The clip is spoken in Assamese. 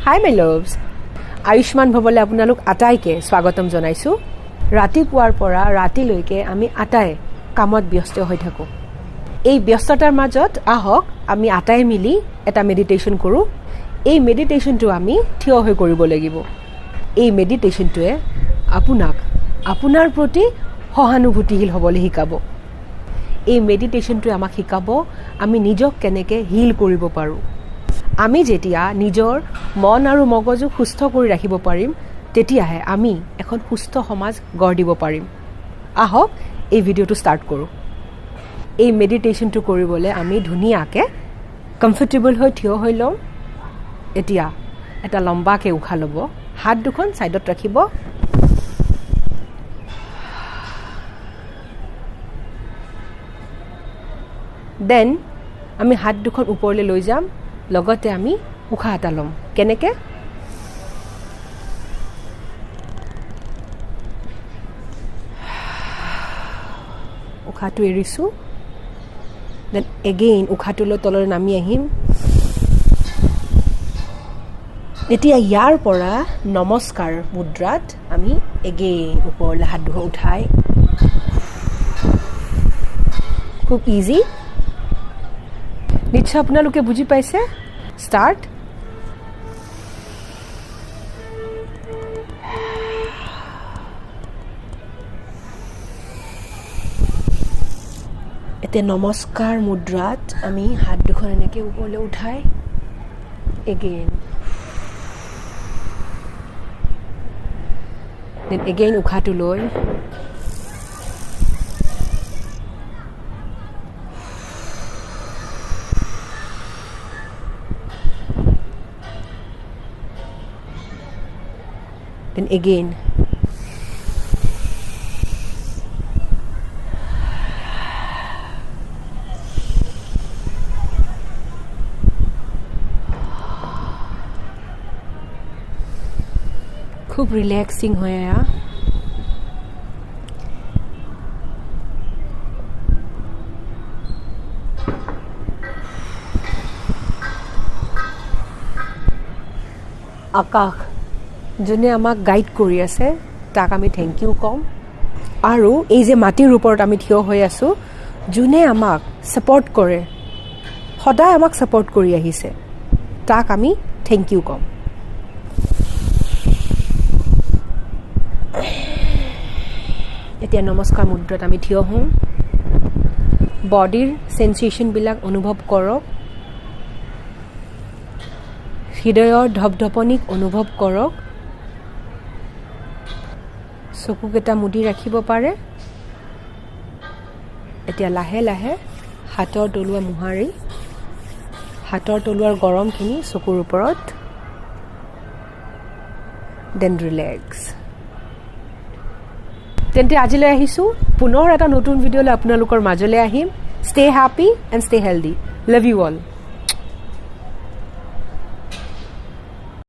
Hi my loves. Ayushman bhavale apunalok ataike swagatam janaisu. Ratipuar pora ratiloike ami atae kamot byosto hoi thaku. Ei byostotar majot ahok ami atae mili eta meditation koru. Ei meditation to ami thio hoi koribo lagibo. Ei meditation to e apunak apunar proti সহানুভূতিশীল হবলৈ শিকাব এই মেডিটেশনটো আমাক শিকাব আমি নিজক কেনেকৈ হিল কৰিব পাৰো আমি যেতিয়া নিজৰ মন আৰু মগজু সুস্থ কৰি ৰাখিব পাৰিম তেতিয়াহে আমি এখন সুস্থ সমাজ গঢ় দিব পাৰিম আহক এই ভিডিওটো ষ্টাৰ্ট কৰো এই মেডিটেশনটো কৰিবলৈ আমি ধুনিয়াকে কমফৰ্টেবল হৈ থিয় হৈ লম এতিয়া এটা লম্বাকে উশাহ ল'ব হাত দুখন সাইডত ৰাখিব Then আমি হাত দুখন ওপৰলৈ লৈ যাম লগতে আমি উশাহ এটা লম কেনেকে উশাহটো এৰিছো then again উশাহটো লৈ তললৈ নামি আহিম এতিয়া ইয়াৰ পৰা নমস্কাৰ মুদ্ৰাত আমি again ওপৰলৈ হাত দুখন উঠাই খুব ইজি নিশ্চয় আপোনালোকে বুজি পাইছে স্টাৰ্ট এতে নমস্কাৰ মুদ্ৰাত আমি হাত দুখন এনেকৈ ওপৰলৈ উঠাই এগেইন দেন এগেইন উশাহটো লৈ Then again খুব ৰিল্যাক্সিং হয় আকাশ যোনে আমাক গাইড কৰি আছে তাক আমি থ্যাংক ইউ কম আৰু এই যে মাটিৰ ওপৰত আমি থিয় হৈ আছো যোনে আমাক সাপোৰ্ট কৰে সদায় আমাক সাপোৰ্ট কৰি আহিছে তাক আমি থ্যাংক ইউ কম এতিয়া নমস্কাৰ মুদ্ৰাত আমি থিয় হওঁ বডিৰ সেন্সেশন বিলাক অনুভৱ কৰক হৃদয়ৰ ধপধপনিক অনুভৱ কৰক চকুকেটা মুদি ৰাখিব পাৰে এতিয়া লাহে লাহে হাতৰ তলুৱা মুহাৰি হাতৰ তলুৱাৰ গৰমখিনি চকুৰ ওপৰত দেন ৰিলেক্স তেন্তে আজিলৈ আহিছো পুনৰ এটা নতুন ভিডিঅ'লৈ আপোনালোকৰ মাজলৈ আহিম stay happy and stay healthy love you all